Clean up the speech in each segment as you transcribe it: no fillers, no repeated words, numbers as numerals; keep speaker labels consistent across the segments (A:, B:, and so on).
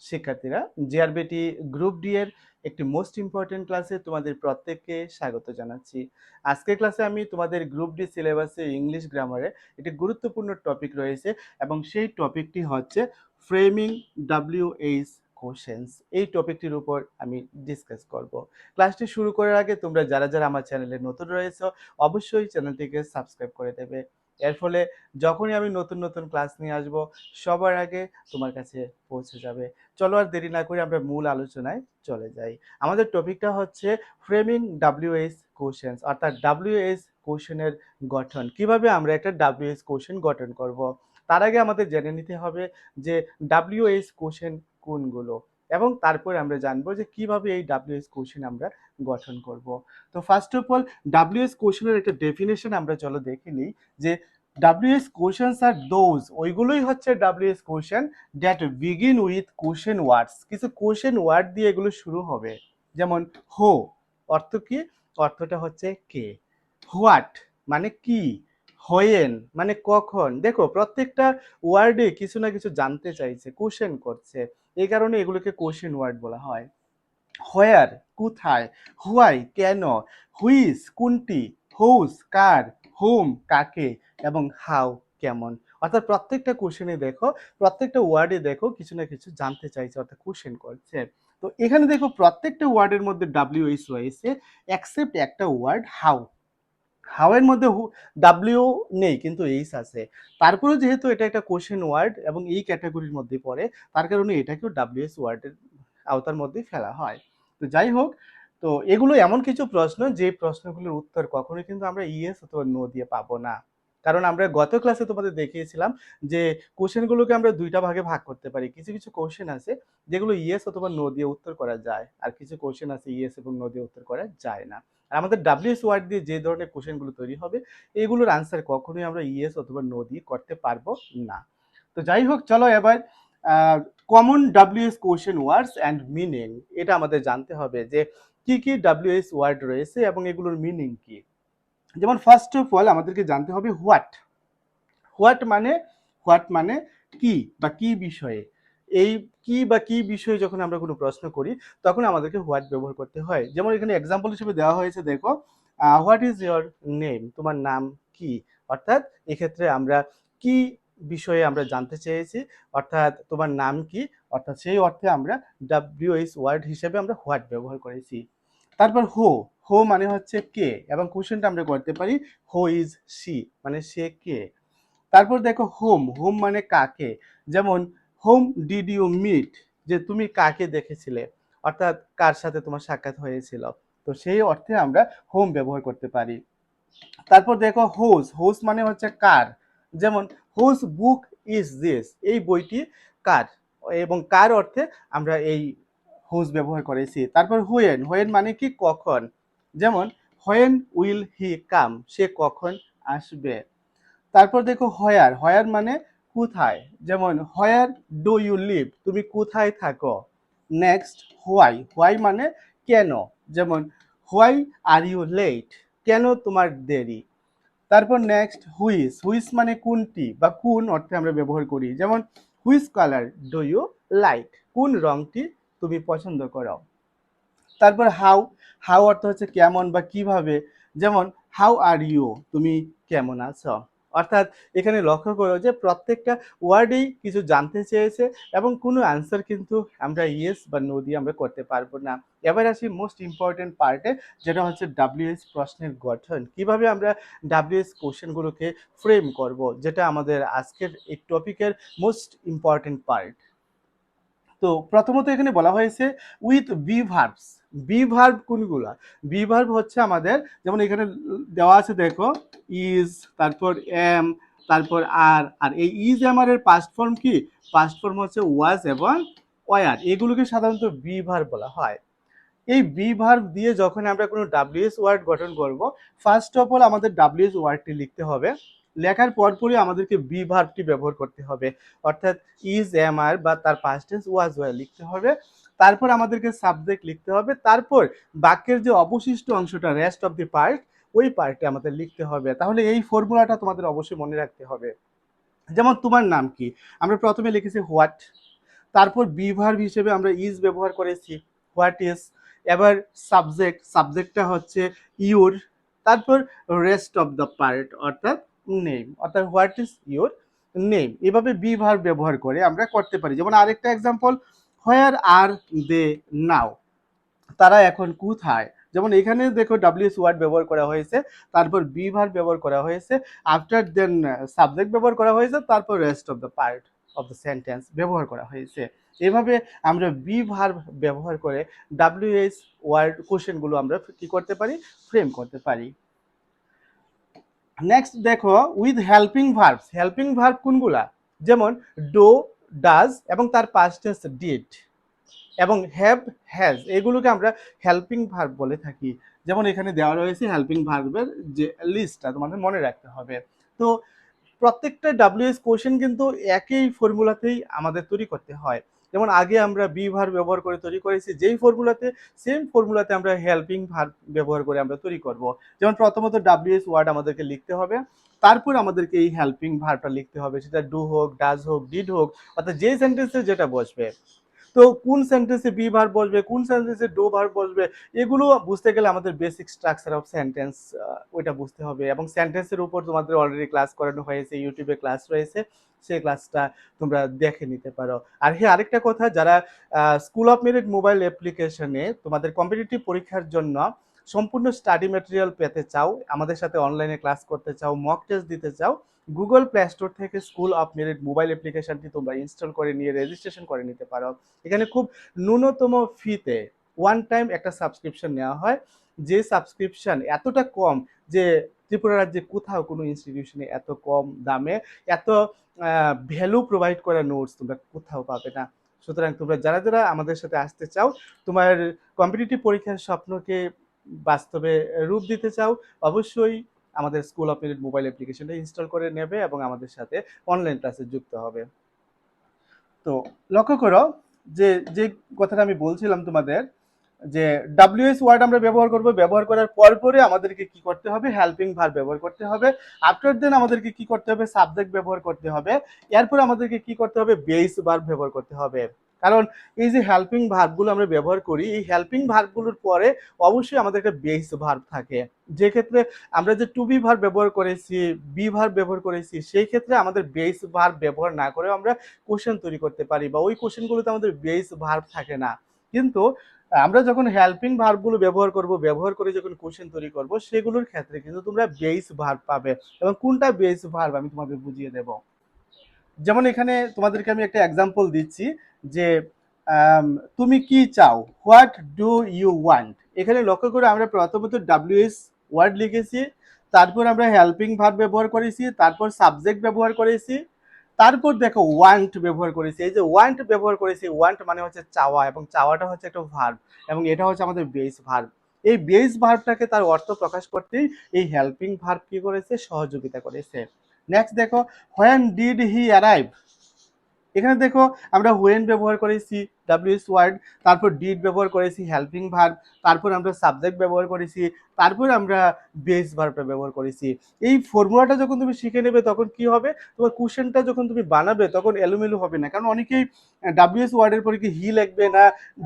A: শিক্ষার্থীরা, GRBT group D এর একটি মোস্ট ইম্পর্টেন্ট ক্লাসে তোমাদের প্রত্যেককে স্বাগত জানাচ্ছি। আজকের ক্লাসে আমি তোমাদের গ্রুপ ডি সিলেবাসে ইংলিশ গ্রামারে একটি গুরুত্বপূর্ণ টপিক রয়েছে এবং সেই টপিকটি হচ্ছে ফ্রেমিং ডাব্লিউএইচ কোশ্চেন্স। এই টপিকটির উপর আমি ডিসকাস করব। ক্লাসটি শুরু করার আগে তোমরা যারা যারা আমার চ্যানেলে নতুন রয়েছে অবশ্যই চ্যানেলটিকে সাবস্ক্রাইব করে দেবে। এর ফলে যখনই আমি নতুন নতুন ক্লাস নিয়ে আসব সবার আগে তোমার কাছে পৌঁছে যাবে। চলো আর দেরি না করে আমরা মূল আলোচনায় চলে যাই। আমাদের টপিকটা হচ্ছে ফ্রেমিং ডাব্লিউএইচ কোশ্চেন্স, অর্থাৎ ডাব্লিউএইচ কোশ্চেনের গঠন। কিভাবে আমরা একটা ডাব্লিউএইচ কোশ্চেন গঠন করব। তার আগে আমাদের জেনে নিতে হবে যে ডাব্লিউএইচ কোশ্চেন কোনগুলো, এবং তারপরে আমরা জানবো যে কিভাবে এই ডাব্লিউএইচ কোশ্চেন আমরা গঠন করব। তো ফার্স্ট অফ অল ডাব্লিউএইচ কোশ্চেনের একটা ডেফিনেশন আমরা চলো দেখে নিই যে WH questions are those, ওইগুলোই হচ্ছে WH question that begin with question words। কিছু question word দিয়ে এগুলো শুরু হবে। যেমন হো অর্থ কি? অর্থটা হচ্ছে কে। হোয়াট মানে কি। হোয়েন মানে কখন। দেখো প্রত্যেকটা ওয়ার্ডে কিছু না কিছু জানতে চাইছে, কোশ্চেন করছে, এই কারণে এগুলোকে কোশ্চেন ওয়ার্ড বলা হয়। হোয়ার কোথায়, হোয়াই কেন, হুইচ কোনটি, হোজ কার, হোম কাকে, এবং হাউ কেমন। অর্থাৎ প্রত্যেকটা কোশ্চেনে দেখো, প্রত্যেকটা ওয়ার্ডে দেখো কিছু না কিছু জানতে চাইছে, অর্থাৎ কোশ্চেন করছে। তো এখানে দেখো প্রত্যেকটা ওয়ার্ডের মধ্যে ডাব্লিউএইচ রয়েছে এক্সেপ্ট একটা ওয়ার্ড হাউ। হাউ এর মধ্যে ডাব্লিউ নেই কিন্তু এইচ আছে। তারপরেও যেহেতু এটা একটা কোশ্চেন ওয়ার্ড এবং এই ক্যাটাগরির মধ্যে পড়ে, তার কারণে এটাকেও ডাব্লিউএইচ ওয়ার্ডের আওতার মধ্যে ফেলা হয়। তো যাই হোক, তো এগুলো এমন কিছু প্রশ্ন যে প্রশ্নগুলোর উত্তর কখনোই কিন্তু আমরা ইয়েস অথবা নো দিয়ে পাবো না। কারণ আমরা গত ক্লাসে তোমাদের দেখিয়েছিলাম যে কোশ্চেনগুলোকে আমরা দুইটা ভাগে ভাগ করতে পারি। কিছু কিছু কোশ্চেন আছে যেগুলো ইয়েস অথবা নো দিয়ে উত্তর করা যায়, আর কিছু কোশ্চেন আছে ইয়েস এবং নো দিয়ে উত্তর করা যায় না। আর আমাদের ডাব্লিউএস ওয়ার্ড দিয়ে যে ধরনের কোশ্চেনগুলো তৈরি হবে এগুলোর আনসার কখনোই আমরা ইয়েস অথবা নো দিয়ে করতে পারবো না। তো যাই হোক, চলো এবার common WS question words and meaning এটা আমাদের জানতে হবে যে কি কি ডাব্লিউএস ওয়ার্ড রয়েছে এবং এগুলোর মিনিং কি। যেমন ফার্স্ট অফ অল আমাদেরকে জানতে হবে হোয়াট। হোয়াট মানে কি বা কি বিষয়ে। এই কি বা কি বিষয়ে যখন আমরা কোনো প্রশ্ন করি তখন আমাদেরকে হোয়াট ব্যবহার করতে হয়। যেমন এখানে এক্সাম্পল হিসেবে দেওয়া হয়েছে, দেখো হোয়াট ইজ ইয়োর নেম, তোমার নাম কি। অর্থাৎ এক্ষেত্রে আমরা কি বিষয়ে আমরা জানতে চেয়েছি, অর্থাৎ তোমার নাম কি, অর্থাৎ সেই অর্থে আমরা ডাব্লিউএইচ ওয়ার্ড হিসেবে আমরা হোয়াট ব্যবহার করেছি। তারপর হো মানে হচ্ছে কে, এবং কোশ্চেনটা আমরা করতে পারি হো ইজ শি, মানে সে কে। তারপর দেখো হোম মানে কাকে। যেমন হোম ডিড ইউ মিট, যে তুমি কাকে দেখেছিলে, অর্থাৎ কার সাথে তোমার সাক্ষাৎ হয়েছিল। তো সেই অর্থে আমরা হোম ব্যবহার করতে পারি। তারপর দেখো হোজ মানে হচ্ছে কার। যেমন হোজ বুক ইজ দিস, এই বইটি কার, এবং কার অর্থে আমরা এই হোজ ব্যবহার করেছি। তারপর হোয়েন মানে কি কখন। যেমন হোয়েন উইল হি কাম, সে কখন আসবে। তারপর দেখো হোয়ার মানে কোথায়। যেমন হোয়ার ডু ইউ লিভ, তুমি কোথায় থাকো। নেক্সট হোয়াই মানে কেন। যেমন হোয়াই আর ইউ লেট, কেন তোমার দেরি। তারপর নেক্সট হুইচ মানে কোনটি বা কোন অর্থে আমরা ব্যবহার করি। যেমন which colour do you like, কোন রংটি তুমি পছন্দ করো। তারপর হাউ অর্থ হচ্ছে কেমন বা কিভাবে। যেমন হাউ আর ইউ, তুমি কেমন আছো। অর্থাৎ এখানে লক্ষ্য করো যে প্রত্যেকটা ওয়ার্ডেই কিছু জানতে চেয়েছে এবং কোনো আনসার কিন্তু আমরা ইয়েস বা নো দিয়ে আমরা করতে পারবো না। এবার আসি মোস্ট ইম্পর্টেন্ট পার্টে, যেটা হচ্ছে ডাব্লিউএস প্রশ্নের গঠন। কিভাবে আমরা ডাব্লিউএস কোশ্চেনগুলোকে ফ্রেম করব, যেটা আমাদের আজকের এই টপিকের মোস্ট ইম্পর্টেন্ট পার্ট। তো প্রথমত এখানে বলা হয়েছে with be verbs. Be verb কোনগুলা? বি ভার্ব হচ্ছে আমাদের, যেমন এখানে দেওয়া আছে দেখো ইজ, তারপর এম, তারপর আর এই ইজ এম আর এর পাস্ট ফর্ম কি? পাস্ট ফর্ম হচ্ছে ওয়াজ এবং ওয়ার। এগুলোকে সাধারণত বি ভার্ব বলা হয়। এই বি ভার্ব দিয়ে যখন আমরা কোনো ডাব্লিউএস ওয়ার্ড গঠন করব, ফার্স্ট অফ অল আমাদের ডাব্লিউএস ওয়ার্ডটি লিখতে হবে। লেখার পরপরই আমাদেরকে বি ভার্বটি ব্যবহার করতে হবে, অর্থাৎ ইজ এম আর বা তার পাস্ট টেন্স ওয়াজ ওয়ার লিখতে হবে। তারপর আমাদেরকে সাবজেক্ট লিখতে হবে। তারপর বাক্যের যে অবশিষ্ট অংশটা, রেস্ট অফ দি পার্ট, ওই পার্টে আমাদের লিখতে হবে। তাহলে এই ফর্মুলাটা তোমাদের অবশ্যই মনে রাখতে হবে। যেমন তোমার নাম কি, আমরা প্রথমে লিখেছি হোয়াট। তারপর বি ভার্ব হিসেবে আমরা ইজ ব্যবহার করেছি, হোয়াট ইজ। এবার সাবজেক্টটা হচ্ছে ইউর, তারপর রেস্ট অফ দ্য পার্ট অর্থাৎ নেম, অর্থাৎ হোয়াট ইজ ইউর নেম। এভাবে বি ভার্ব ব্যবহার করে আমরা করতে পারি। যেমন আরেকটা এক্সাম্পল, হোয়ার আর দে নাও, তারা এখন কোথায়। যেমন এখানে দেখো ডাব্লিউএস ওয়ার্ড ব্যবহার করা হয়েছে, তারপর বি ভার্ব ব্যবহার করা হয়েছে, আফটার দেন সাবজেক্ট ব্যবহার করা হয়েছে, তারপর rest of the part of the sentence ব্যবহার করা হয়েছে। এভাবে আমরা বি ভার্ব ব্যবহার করে ডাব্লিউএস ওয়ার্ড কোশ্চেনগুলো আমরা কি করতে পারি, ফ্রেম করতে পারি। নেক্সট দেখো with helping verbs. Helping verb কোনগুলা, যেমন ডো, ডাজ এবং তার পাস্ট টেন্স ডিড এবং হ্যাভ, হ্যাজ, এগুলোকে আমরা হেল্পিং ভার্ব বলে থাকি। যেমন এখানে দেওয়া রয়েছে হেল্পিং ভার্বের যে লিস্টটা তোমাদের মনে রাখতে হবে। তো প্রত্যেকটা ডাব্লিউএস কোশ্চেন কিন্তু একই ফর্মুলাতেই আমাদের তৈরি করতে হয়। যেমন আগে আমরা বি ভার্ব ব্যবহার করে তৈরি করেছি যেই ফর্মুলাতে, সেম ফর্মুলাতে আমরা হেল্পিং ভার্ব ব্যবহার করে আমরা তৈরি করব। যেমন প্রথমত ডাব্লিউএস ওয়ার্ড আমাদেরকে লিখতে হবে, তারপর আমাদেরকে এই হেল্পিং ভার্বটা লিখতে হবে, সেটা ডু হোক, ডাজ হোক, ডিড হোক, অর্থাৎ যেই সেন্টেন্সে যেটা বসবে। তো কোন সেন্টেন্সে বি ভার্ব বসবে, কোন সেন্টেন্সে ডু ভার্ব বসবে, এগুলো বুঝতে গেলে আমাদের বেসিক স্ট্রাকচার অফ সেন্টেন্স ওইটা বুঝতে হবে। এবং সেন্টেন্সের উপর তোমাদের অলরেডি ক্লাস করানো হয়েছে, ইউটিউবে ক্লাস রয়েছে, সেই ক্লাসটা তোমরা দেখে নিতে পারো। আর হ্যাঁ, আরেকটা কথা, যারা স্কুল অফ মেরিট মোবাইল অ্যাপ্লিকেশনে তোমাদের কম্পিটিটিভ পরীক্ষার জন্য সম্পূর্ণ স্টাডি ম্যাটেরিয়াল পেতে চাও, আমাদের সাথে অনলাইনে ক্লাস করতে চাও, মক টেস্ট দিতে চাও, গুগল প্লে স্টোর থেকে স্কুল অফ মেরিট মোবাইল অ্যাপ্লিকেশনটি তোমরা ইনস্টল করে নিয়ে রেজিস্ট্রেশন করে নিতে পারো। এখানে খুব ন্যূনতম ফিতে ওয়ান টাইম একটা সাবস্ক্রিপশন নেওয়া হয়, যে সাবস্ক্রিপশন এতটা কম যে ত্রিপুরা রাজ্যে কোথাও কোনো ইনস্টিটিউশনে এত কম দামে এত ভ্যালু প্রোভাইড করা নোটস তোমরা কোথাও পাবে না। সুতরাং তোমরা যারা যারা আমাদের সাথে আসতে চাও, তোমার কম্পিটিটিভ পরীক্ষার স্বপ্নকে বাস্তবে রূপ দিতে চাও, অবশ্যই আমাদের স্কুল অফ মেরিট মোবাইল অ্যাপ্লিকেশনটা ইনস্টল করে নেবে এবং আমাদের সাথে অনলাইন ক্লাসে যুক্ত হবে। তো লক্ষ্য করো যে যে কথাটা আমি বলছিলাম তোমাদের, যে ডাব্লিউএস ওয়ার্ড আমরা ব্যবহার করব, ব্যবহার করার পরে আমাদেরকে কি করতে হবে, হেল্পিং ভার্ব ব্যবহার করতে হবে। আফটার দেন আমাদেরকে কি করতে হবে, সাবজেক্ট ব্যবহার করতে হবে। এরপর আমাদেরকে কি করতে হবে, বেস ভার্ব ব্যবহার করতে হবে। কারণ এই যে হেল্পিং ভার্বগুলো আমরা ব্যবহার করি, এই হেল্পিং ভার্বগুলোর পরে অবশ্যই আমাদের একটা বেস ভার্ব থাকে। যে ক্ষেত্রে আমরা যে টু বি ভার্ব ব্যবহার করেছি, বি ভার্ব ব্যবহার করেছি, সেই ক্ষেত্রে আমাদের বেস ভার্ব ব্যবহার না করে আমরা কোশ্চেন তৈরি করতে পারি, বা ওই কোশ্চেনগুলোতে আমাদের বেস ভার্ব থাকে না। কিন্তু আমরা যখন হেল্পিং ভার্বগুলো ব্যবহার করে যখন কোশ্চেন তৈরি করব, সেগুলোর ক্ষেত্রে কিন্তু তোমরা বেস ভার্ব পাবে। এবং কোনটা বেস ভার্ব আমি তোমাদের বুঝিয়ে দেব। যেমন এখানে তোমাদেরকে আমি একটা এক্সাম্পল দিচ্ছি যে তুমি কি চাও, হোয়াট ডু ইউ ওয়ান্ট। এখানে লক্ষ্য করে আমরা প্রথমত ডাব্লিউএস ওয়ার্ড লিখেছি, তারপর আমরা হেল্পিং ভার্ব ব্যবহার করেছি, তারপর সাবজেক্ট ব্যবহার করেছি, তারপর দেখো ওয়ান্ট ব্যবহার করেছি। এই যে ওয়ান্ট ব্যবহার করেছি, ওয়ান্ট মানে হচ্ছে চাওয়া, এবং চাওয়াটা হচ্ছে একটা ভার্ব, এবং এটা হচ্ছে আমাদের বেস ভার্ব। এই বেস ভার্বটাকে তার অর্থ প্রকাশ করতেই এই হেল্পিং ভার্ব কি করেছে, সহযোগিতা করেছে। নেক্সট দেখো, হোয়েন ডিড হি অ্যারাইভ। এখানে দেখো আমরা হোয়েন ব্যবহার করেছি ডাব্লিউএস ওয়ার্ড, তারপর ডিড ব্যবহার করেছি হেল্পিং ভার্ব, তারপর আমরা সাবজেক্ট ব্যবহার করেছি, তারপর আমরা বেস ভার্বটা ব্যবহার করেছি। এই ফর্মুলাটা যখন তুমি শিখে নেবে, তখন কি হবে, তোমার কোশ্চেনটা যখন তুমি বানাবে তখন এলোমেলো হবে না। কারণ অনেকেই ডাব্লিউএস ওয়ার্ডের পরে কি হি লিখবে না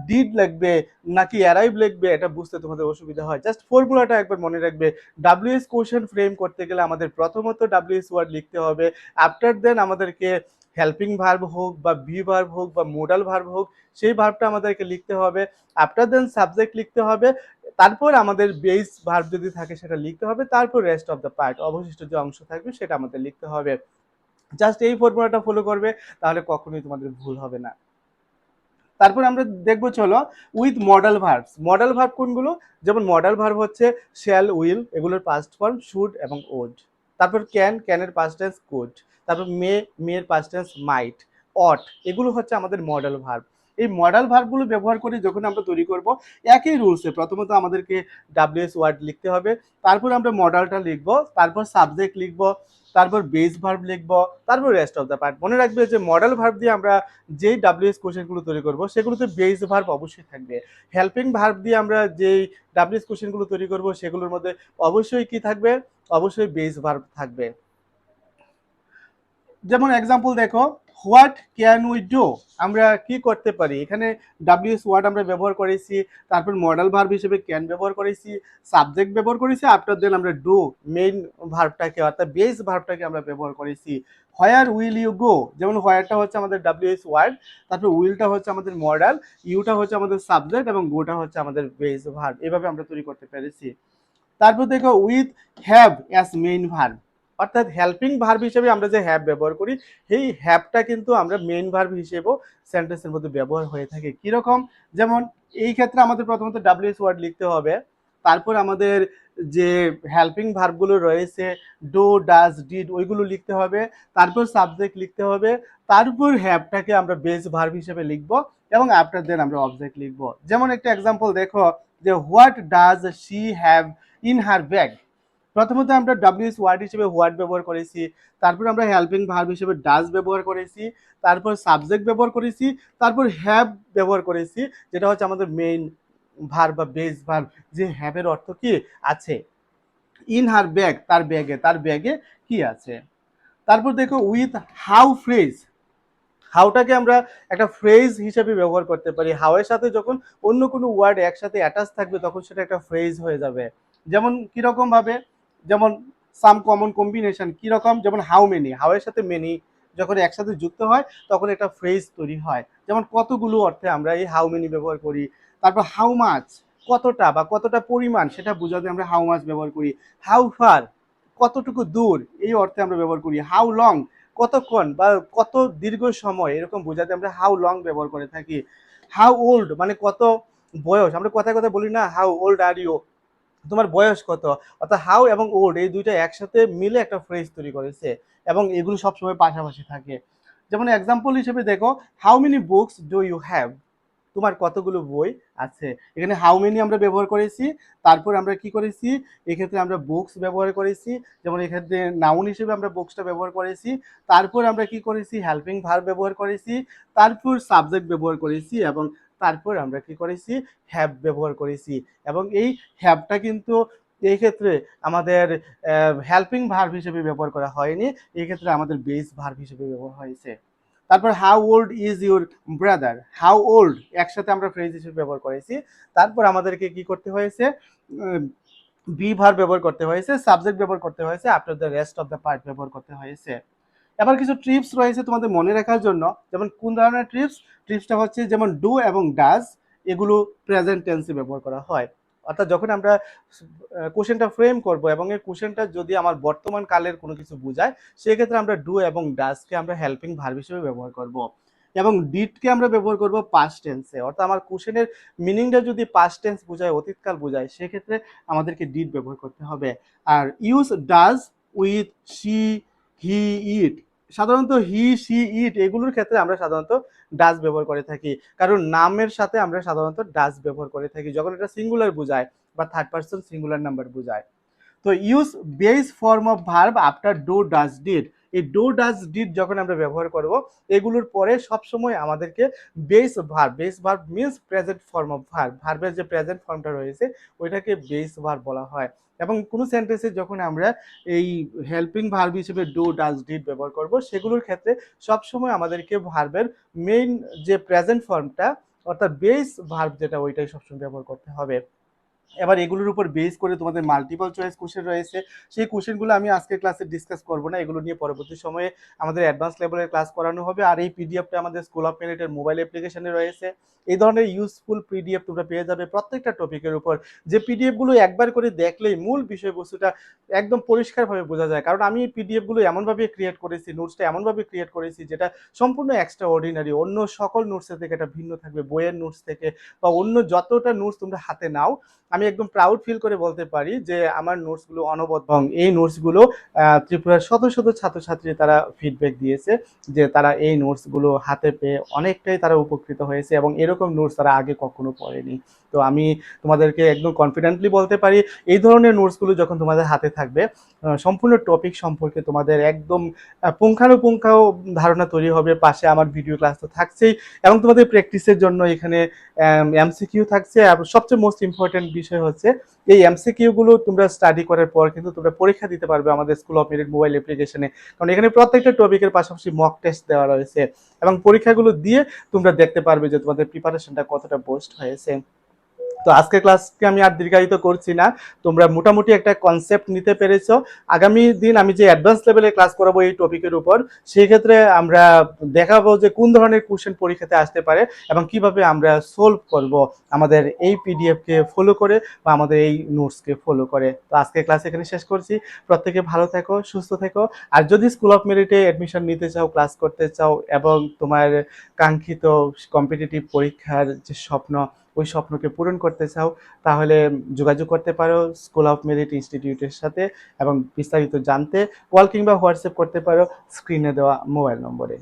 A: ডিড লিখবে নাকি অ্যারাইভ লিখবে, এটা বুঝতে তোমাদের অসুবিধা হয়। জাস্ট ফর্মুলাটা একবার মনে রাখবে। ডাব্লিউএস কোশ্চেন ফ্রেম করতে গেলে আমাদের প্রথমত ডাব্লিউএস ওয়ার্ড লিখতে হবে, আফটার দেন আমাদেরকে হেল্পিং ভার্ব হোক বা বি ভার্ব হোক বা মোডাল ভার্ব হোক, সেই ভার্বটা আমাদেরকে লিখতে হবে। আফটার দেন সাবজেক্ট লিখতে হবে, তারপর আমাদের বেস ভার্ব যদি থাকে সেটা লিখতে হবে, তারপর রেস্ট অফ দ্য পার্ট, অবশিষ্ট যে অংশ থাকবে সেটা আমাদের লিখতে হবে। জাস্ট এই ফর্মুলাটা ফলো করবে, তাহলে কখনোই তোমাদের ভুল হবে না। তারপর আমরা দেখবো, চলো, with model verbs. Modal verb কোনগুলো, যেমন মডেল ভার্ব হচ্ছে শ্যাল, উইল, এগুলোর পাস্ট ফর্ম শুড এবং ওড। তারপর ক্যান, ক্যানের পাস্ট টেন্স কুড। তারপর মে, মেয়ের পাস্ট টেন্স মাইট, অট, এগুলো হচ্ছে আমাদের মডেল ভার্ব। এই মডেল ভার্বগুলো ব্যবহার করে যখন আমরা তৈরি করব, একই রুলসে প্রথমত আমাদেরকে ডাব্লিউএস ওয়ার্ড লিখতে হবে, তারপর আমরা মডেলটা লিখবো, তারপর সাবজেক্ট লিখবো, তারপর বেস ভার্ব লিখবো, তারপর রেস্ট অফ দ্য পার্ট। মনে রাখবে যে মডেল ভার্ব দিয়ে আমরা যেই ডাব্লিউএস কোশ্চেনগুলো তৈরি করব, সেগুলোতে বেস ভার্ব অবশ্যই থাকবে। হেল্পিং ভার্ব দিয়ে আমরা যেই ডাব্লিউএস কোশ্চেনগুলো তৈরি করব, সেগুলোর মধ্যে অবশ্যই কি থাকবে, অবশ্যই বেস ভার্ব থাকবে। যেমন এক্সাম্পল দেখো, হোয়াট ক্যান উই ডু, আমরা কি করতে পারি। এখানে ডাব্লিউএস ওয়ার্ড আমরা ব্যবহার করেছি, তারপর মডেল ভার্ব হিসেবে ক্যান ব্যবহার করেছি, সাবজেক্ট ব্যবহার করেছি, আফটার দেন আমরা ডু মেইন ভার্বটাকে অর্থাৎ বেস ভার্বটাকে আমরা ব্যবহার করেছি। হোয়ার উইল ইউ গো, যেমন হোয়ারটা হচ্ছে আমাদের ডাব্লিউএস ওয়ার্ড, তারপর উইলটা হচ্ছে আমাদের মডেল, ইউটা হচ্ছে আমাদের সাবজেক্ট এবং গোটা হচ্ছে আমাদের বেস ভার্ব। এভাবে আমরা তৈরি করতে পেরেছি। তারপর দেখো with have as main verb, অর্থাৎ হেল্পিং ভার্ব হিসেবে আমরা যে হ্যাভ ব্যবহার করি, এই হ্যাভটা কিন্তু আমরা মেইন ভার্ব হিসেবেও সেন্টেন্সের মধ্যে ব্যবহার হয়ে থাকে। কিরকম, যেমন এই ক্ষেত্রে আমাদের প্রথমত ডাব্লিউএস ওয়ার্ড লিখতে হবে, তারপর আমাদের যে হেল্পিং ভার্বগুলো রয়েছে ডু ডাজ ডিড ওইগুলো লিখতে হবে, তারপর সাবজেক্ট লিখতে হবে, তারপর হ্যাভটাকে আমরা বেস ভার্ব হিসেবে লিখব এবং আফটার দেন আমরা অবজেক্ট লিখব। যেমন একটা এক্সাম্পল দেখো যে what does she have in her bag, প্রথমত আমরা ডাব্লিউএস ওয়ার্ড হিসেবে হোয়াট ব্যবহার করেছি, তারপর আমরা হেল্পিং ভার্ব হিসেবে ডাজ ব্যবহার করেছি, তারপর সাবজেক্ট ব্যবহার করেছি, তারপর হ্যাভ ব্যবহার করেছি, যেটা হচ্ছে আমাদের মেইন ভার্ব বা বেস ভার্ব, যে হ্যাভের অর্থ কি আছে। ইন হার ব্যাগ, তার ব্যাগে, তার ব্যাগে কি আছে। তারপর দেখো উইথ হাউ ফ্রেজ, হাউটাকে আমরা একটা ফ্রেজ হিসেবে ব্যবহার করতে পারি। হাউ এর সাথে যখন অন্য কোনো ওয়ার্ড একসাথে অ্যাটাচ থাকবে তখন সেটা একটা ফ্রেজ হয়ে যাবে। যেমন কিরকম ভাবে, যেমন সাম কমন কম্বিনেশন, কিরকম, যেমন হাউ মেনি, হাউ এর সাথে মেনি যখন একসাথে যুক্ত হয় তখন একটা ফ্রেজ তৈরি হয়। যেমন কতগুলো অর্থে আমরা এই হাউ মেনি ব্যবহার করি। তারপর হাউ মাচ, কতটা বা কতটা পরিমাণ সেটা বোঝাতে আমরা হাউ মাচ ব্যবহার করি। হাউ ফার, কতটুকু দূর এই অর্থে আমরা ব্যবহার করি। হাউ লং, কতক্ষণ বা কত দীর্ঘ সময় এরকম বোঝাতে আমরা হাউ লং ব্যবহার করে থাকি। হাউ ওল্ড মানে কত বয়স, আমরা কথায় কথায় বলি না হাউ ওল্ড আর ইউ, তোমার বয়স কত, অর্থাৎ হাউ এবং ওল্ড এই দুইটা একসাথে মিলে একটা ফ্রেজ তৈরি করেছে এবং এগুলো সবসময় পাশাপাশি থাকে। যেমন এক্সাম্পল হিসেবে দেখো how many books do you have, তোমার কতগুলো বই আছে। এখানে হাউ মেনি আমরা ব্যবহার করেছি, তারপর আমরা কি করেছি, এক্ষেত্রে আমরা বুকস ব্যবহার করেছি, যেমন এক্ষেত্রে নাউন হিসেবে আমরা বুকসটা ব্যবহার করেছি, তারপর আমরা কি করেছি হেল্পিং ভার্ব ব্যবহার করেছি, তারপর সাবজেক্ট ব্যবহার করেছি এবং তারপর আমরা কি করেছি হ্যাভ ব্যবহার করেছি। এবং এই হ্যাভটা কিন্তু এই ক্ষেত্রে আমাদের হেল্পিং ভার্ব হিসেবে ব্যবহার করা হয়নি, এই ক্ষেত্রে আমাদের বেস ভার্ব হিসেবে ব্যবহার হয়েছে। তারপর how old is your brother, how old একসাথে আমরা ফ্রেজ হিসেবে ব্যবহার করেছি, তারপর আমাদেরকে কি করতে হয়েছে, বি ভার্ব ব্যবহার করতে হয়েছে, সাবজেক্ট ব্যবহার করতে হয়েছে, after the rest of the part ব্যবহার করতে হয়েছে। এবার কিছু ট্রিপস রয়েছে তোমাদের মনে রাখার জন্য। যেমন কোন ধরনের ট্রিপস, ট্রিপসটা হচ্ছে যেমন ডু এবং ডাজ এগুলো প্রেজেন্ট টেন্সে ব্যবহার করা হয়। অর্থাৎ যখন আমরা কোশ্চেনটা ফ্রেম করব এবং এই কোশ্চেনটা যদি আমার বর্তমান কালের কোনো কিছু বোঝায় সেক্ষেত্রে আমরা ডু এবং ডাজকে আমরা হেল্পিং ভার্ব হিসেবে ব্যবহার করব এবং ডিডকে আমরা ব্যবহার করব পাস্ট টেন্সে। অর্থাৎ আমার কোশ্চেনের মিনিংটা যদি পাস্ট টেন্স বোঝায়, অতীতকাল বোঝায়, সেক্ষেত্রে আমাদেরকে ডিড ব্যবহার করতে হবে। আর use does with she he it, সাধারণত হি সি ইট এগুলোর ক্ষেত্রে আমরা সাধারণত ডাজ ব্যবহার করে থাকি, কারণ নামের সাথে আমরা সাধারণত ডাজ ব্যবহার করে থাকি যখন এটা সিঙ্গুলার বোঝায় বা থার্ড পার্সন সিঙ্গুলার নাম্বার বোঝায়। তো use base form of verb after do does did, এই ডু ডাজ ডিড যখন আমরা ব্যবহার করব এগুলোর পরে সবসময় আমাদেরকে base verb means present form of verb, ভার্বের যে প্রেজেন্ট ফর্মটা রয়েছে ওইটাকে বেস ভার্ব বলা হয়। এবং কোনো সেন্টেন্সে যখন আমরা এই হেল্পিং ভার্ব হিসেবে ডু ডাজ ডিড ব্যবহার করব সেগুলোর ক্ষেত্রে সবসময় আমাদেরকে ভার্বের মেইন যে প্রেজেন্ট ফর্মটা অর্থাৎ বেস ভার্ব যেটা ওইটাই সবসময় ব্যবহার করতে হবে। এবার এগুলোর উপর বেস করে তোমাদের মাল্টিপল চয়েস কোশ্চেন রয়েছে, সেই কোশ্চেনগুলো আমি আজকে ক্লাসে ডিসকাস করব না, এগুলো নিয়ে পরবর্তী সময়ে আমাদের অ্যাডভান্স লেভেলের ক্লাস করানো হবে। আর এই পিডিএফটা আমাদের স্কুল অফ মেরিটের মোবাইল অ্যাপ্লিকেশনে রয়েছে। এই ধরনের ইউজফুল পিডিএফ তোমরা পেয়ে যাবে প্রত্যেকটা টপিকের উপর, যে পিডিএফগুলো একবার করে দেখলেই মূল বিষয়বস্তুটা একদম পরিষ্কারভাবে বোঝা যায়। কারণ আমি এই পিডিএফগুলো এমনভাবে ক্রিয়েট করেছি, নোটসটা এমনভাবে ক্রিয়েট করেছি যেটা সম্পূর্ণ এক্সট্রা অর্ডিনারি, অন্য সকল নোটসের থেকে এটা ভিন্ন থাকবে, বইয়ের নোটস থেকে বা অন্য যতটা নোটস তোমরা হাতে নাও। আমি একদম প্রাউড ফিল করে বলতে পারি যে আমার নোটসগুলো অনবদ্য এবং এই নোটসগুলো ত্রিপুরার শত শত ছাত্রছাত্রী তারা ফিডব্যাক দিয়েছে যে তারা এই নোটসগুলো হাতে পেয়ে অনেকটাই তারা উপকৃত হয়েছে এবং এরকম নোটস তারা আগে কখনো পড়েনি। তো আমি তোমাদেরকে একদম কনফিডেন্টলি বলতে পারি এই ধরনের নোটসগুলো যখন তোমাদের হাতে থাকবে সম্পূর্ণ টপিক সম্পর্কে তোমাদের একদম পুঙ্খানুপুঙ্খ ধারণা তৈরি হবে। পাশে আমার ভিডিও ক্লাস তো থাকছেই এবং তোমাদের প্র্যাকটিসের জন্য এখানে এমসিকিউ থাকছে। আর সবচেয়ে মোস্ট ইম্পর্টেন্ট বিষয় বিষয় হচ্ছে এই এমসিকিউ গুলো তোমরা স্টাডি করার পর কিন্তু তোমরা পরীক্ষা দিতে পারবে আমাদের স্কুল অফ মেরিট মোবাইল অ্যাপ্লিকেশনে, কারণ এখানে প্রত্যেকটা টপিকের পাশাপাশি মক টেস্ট দেওয়া রয়েছে এবং পরীক্ষাগুলো দিয়ে তোমরা দেখতে পারবে যে তোমাদের প্রিপারেশনটা কতটা বুস্ট হয়েছে। তো আজকের ক্লাসকে আমি আর দীর্ঘায়িত করছি না, তোমরা মোটামুটি একটা কনসেপ্ট নিতে পেরেছো। আগামী দিন আমি যে অ্যাডভান্স লেভেলে ক্লাস করাবো এই টপিকের উপর, সেই ক্ষেত্রে আমরা দেখাবো যে কোন ধরনের কোশ্চেন পরীক্ষাতে আসতে পারে এবং কিভাবে আমরা সলভ করব আমাদের এই পিডিএফকে ফলো করে বা আমাদের এই নোটসকে ফলো করে। তো আজকের ক্লাস এখানে শেষ করছি। প্রত্যেকে ভালো থেকো, সুস্থ থেকো। আর যদি স্কুল অফ মেরিটে অ্যাডমিশন নিতে চাও, ক্লাস করতে চাও এবং তোমার কাঙ্ক্ষিত কম্পিটিটিভ পরীক্ষার যে স্বপ্ন, ওই স্বপ্নকে পূরণ করতে চাও, তাহলে যোগাযোগ করতে পারো স্কুল অফ মেরিট ইনস্টিটিউটের সাথে এবং বিস্তারিত জানতে কল কিংবা হোয়াটসঅ্যাপ করতে পারো স্ক্রিনে দেওয়া মোবাইল নম্বরে।